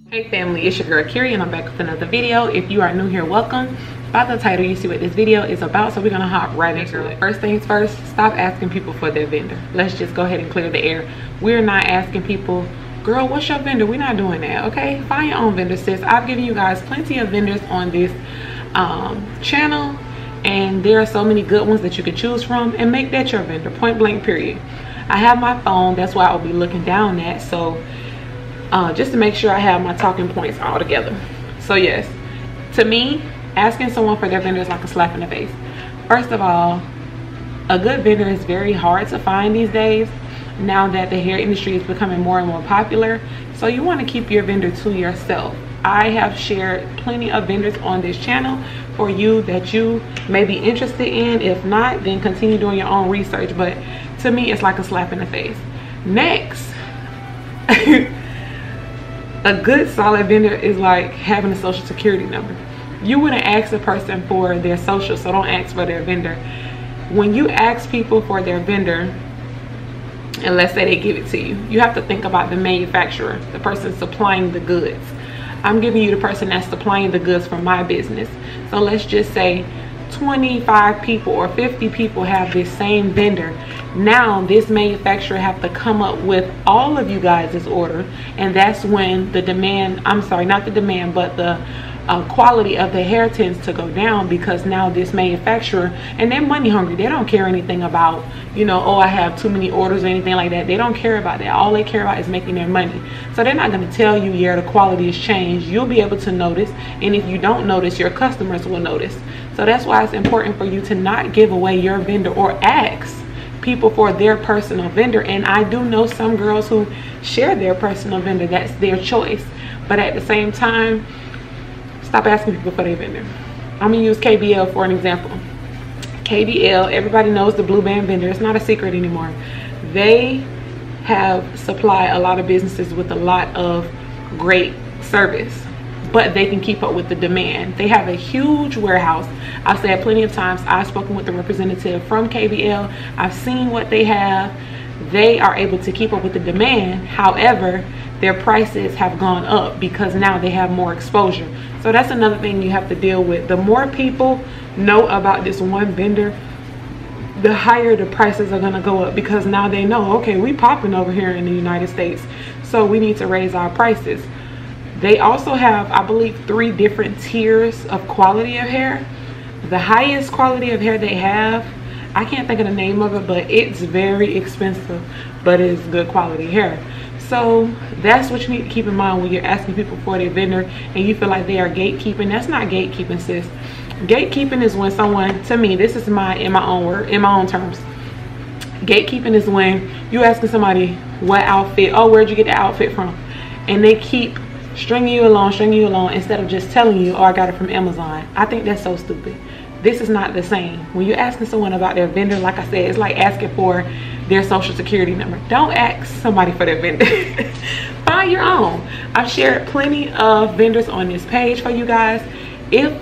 Hey family, it's your girl Kiri and I'm back with another video. If you are new here, welcome. By the title, you see what this video is about, so we're gonna hop right into it. First things first, stop asking people for their vendor. Let's just go ahead and clear the air. We're not asking people, girl, what's your vendor? We're not doing that, okay? Find your own vendor, sis. I've given you guys plenty of vendors on this channel, and there are so many good ones that you can choose from, and make that your vendor, point blank period. I have my phone, that's why I'll be looking down at, so just to make sure I have my talking points all together. So yes, to me, asking someone for their vendor is like a slap in the face. First of all, a good vendor is very hard to find these days now that the hair industry is becoming more and more popular. So you want to keep your vendor to yourself. I have shared plenty of vendors on this channel for you that you may be interested in. If not, then continue doing your own research, but to me it's like a slap in the face. Next, a good solid vendor is like having a social security number. You wouldn't ask a person for their social, so don't ask for their vendor. When you ask people for their vendor, and let's say they give it to you, you have to think about the manufacturer, the person supplying the goods. I'm giving you the person that's supplying the goods for my business. So let's just say 25 people or 50 people have this same vendor. Now this manufacturer have to come up with all of you guys' order, and that's when the demand, I'm sorry, not the demand, but the quality of the hair tends to go down, because now this manufacturer, and they're money hungry, they don't care anything about, you know, oh, I have too many orders or anything like that. They don't care about that. All they care about is making their money. So they're not going to tell you, yeah, the quality has changed. You'll be able to notice, and if you don't notice, your customers will notice. So that's why it's important for you to not give away your vendor or ask people for their personal vendor. And I do know some girls who share their personal vendor. That's their choice. But at the same time, stop asking people for their vendor. I'm gonna use KBL for an example. KBL, everybody knows the blue band vendor. It's not a secret anymore. They have supplied a lot of businesses with a lot of great service, but they can keep up with the demand. They have a huge warehouse. I've said plenty of times, I've spoken with the representative from KBL. I've seen what they have. They are able to keep up with the demand. However, their prices have gone up because now they have more exposure. So that's another thing you have to deal with. The more people know about this one vendor, the higher the prices are gonna go up, because now they know, okay, we popping over here in the United States, so we need to raise our prices. They also have, I believe, 3 different tiers of quality of hair. The highest quality of hair they have, I can't think of the name of it, but it's very expensive, but it's good quality hair. So that's what you need to keep in mind when you're asking people for their vendor and you feel like they are gatekeeping. That's not gatekeeping, sis. Gatekeeping is when someone, to me, this is in my own terms. Gatekeeping is when you're asking somebody what outfit, oh, where'd you get the outfit from? And they keep stringing you along instead of just telling you, oh, I got it from Amazon. I think that's so stupid. This is not the same. When you're asking someone about their vendor, like I said, it's like asking for their social security number. Don't ask somebody for their vendor. Find your own. I've shared plenty of vendors on this page for you guys. If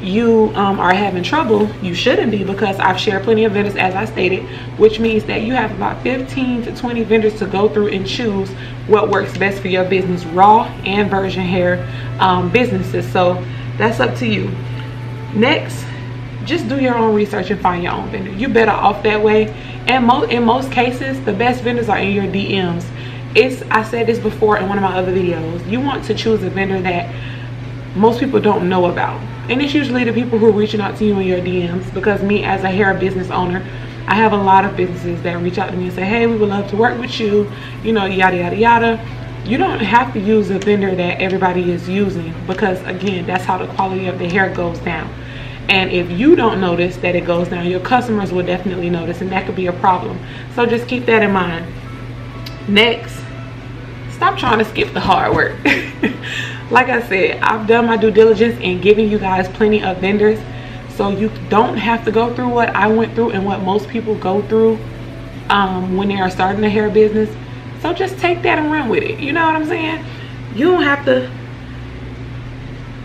you are having trouble, you shouldn't be, because I've shared plenty of vendors, as I stated, which means that you have about 15 to 20 vendors to go through and choose what works best for your business, raw and virgin hair businesses. So that's up to you. Next, just do your own research and find your own vendor. You're better off that way. And in most cases, the best vendors are in your DMs. I said this before in one of my other videos. You want to choose a vendor that most people don't know about. And it's usually the people who are reaching out to you in your DMs, because me as a hair business owner, I have a lot of businesses that reach out to me and say, hey, we would love to work with you, you know, yada, yada, yada. You don't have to use a vendor that everybody is using, because again, that's how the quality of the hair goes down. And if you don't notice that it goes down, your customers will definitely notice, and that could be a problem. So just keep that in mind. Next, stop trying to skip the hard work. Like I said, I've done my due diligence in giving you guys plenty of vendors, so you don't have to go through what I went through and what most people go through when they are starting a hair business. So just take that and run with it. You know what I'm saying? You don't have to.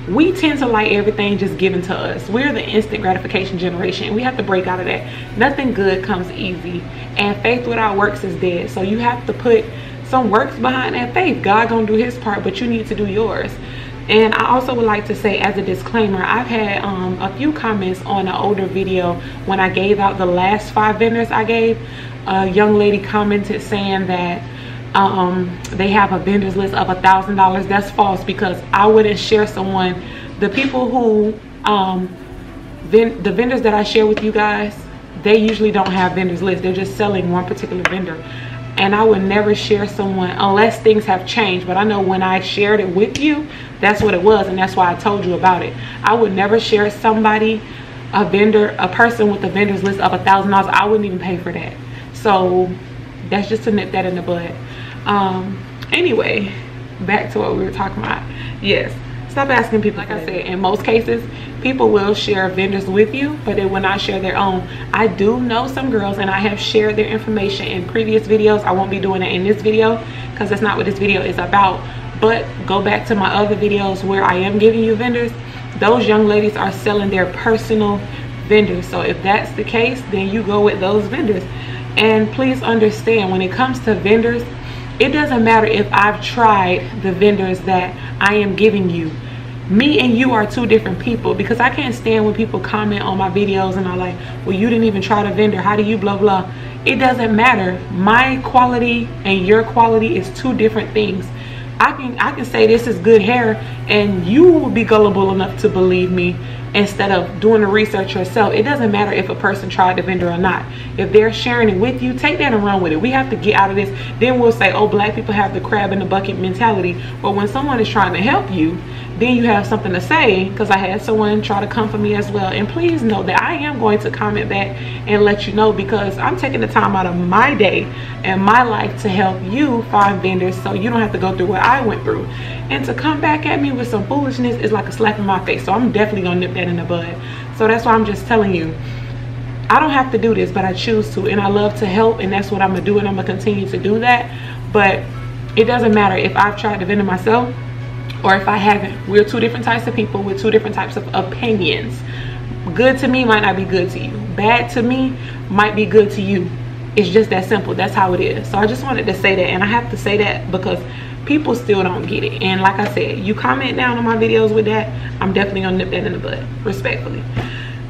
We tend to like everything just given to us. We're the instant gratification generation. We have to break out of that. Nothing good comes easy, and faith without works is dead. So you have to put some works behind that faith. God gonna do his part, but you need to do yours. And I also would like to say, as a disclaimer, I've had a few comments on an older video when I gave out the last 5 vendors I gave. A young lady commented saying that they have a vendors list of $1,000. That's false, because I wouldn't share someone. The people who the vendors that I share with you guys, they usually don't have vendors list. They're just selling one particular vendor, and I would never share someone unless things have changed. But I know when I shared it with you, that's what it was, and that's why I told you about it. I would never share somebody, a vendor, a person with a vendors list of $1,000. I wouldn't even pay for that. So that's just to nip that in the bud. Anyway, back to what we were talking about. Yes, stop asking people. Like I said, in most cases people will share vendors with you, but they will not share their own. I do know some girls, and I have shared their information in previous videos. I won't be doing that in this video because that's not what this video is about. But go back to my other videos where I am giving you vendors. Those young ladies are selling their personal vendors. So if that's the case, then you go with those vendors. And please understand, when it comes to vendors, it doesn't matter if I've tried the vendors that I am giving you. Me and you are 2 different people, because I can't stand when people comment on my videos and are like, well, you didn't even try the vendor, how do you blah blah. It doesn't matter. My quality and your quality is 2 different things. I can say this is good hair, and you will be gullible enough to believe me instead of doing the research yourself. It doesn't matter if a person tried the vendor or not. If they're sharing it with you, take that and run with it. We have to get out of this. Then we'll say, oh, black people have the crab in the bucket mentality. But when someone is trying to help you, then you have something to say. Because I had someone try to come for me as well. And please know that I am going to comment back and let you know, because I'm taking the time out of my day and my life to help you find vendors, so you don't have to go through what I went through. And to come back at me with some foolishness is like a slap in my face. So I'm definitely gonna nip that in the bud. So that's why I'm just telling you, I don't have to do this, but I choose to, and I love to help, and that's what I'm gonna do, and I'm gonna continue to do that. But it doesn't matter if I've tried the vendor myself or if I haven't. We're 2 different types of people with 2 different types of opinions. Good to me might not be good to you. Bad to me might be good to you. It's just that simple. That's how it is. So I just wanted to say that, and I have to say that because people still don't get it. And like I said, you comment down on my videos with that, I'm definitely gonna nip that in the bud, respectfully.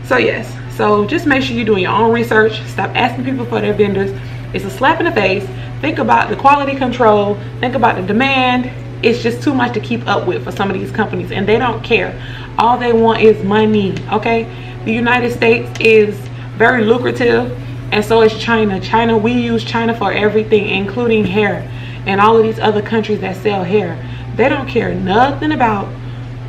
So yes, so just make sure you're doing your own research. Stop asking people for their vendors. It's a slap in the face. Think about the quality control. Think about the demand. It's just too much to keep up with for some of these companies, and they don't care. All they want is money, okay? The United States is very lucrative, and so is China. We use China for everything, including hair, and all of these other countries that sell hair. They don't care nothing about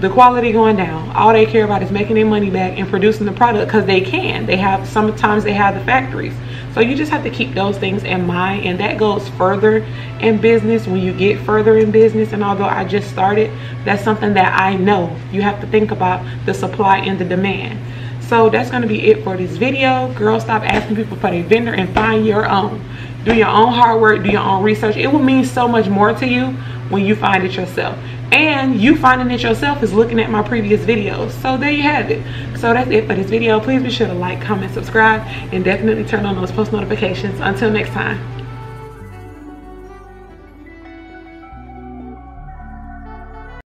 the quality going down. All they care about is making their money back and producing the product, because they can. They have, sometimes they have the factories. So you just have to keep those things in mind, and that goes further in business when you get further in business. And although I just started, that's something that I know. You have to think about the supply and the demand. So that's going to be it for this video. Girls, stop asking people for their vendor and find your own. Do your own hard work, do your own research. It will mean so much more to you when you find it yourself. And you finding it yourself is looking at my previous videos. So there you have it. So that's it for this video. Please be sure to like, comment, subscribe, and definitely turn on those post notifications. Until next time.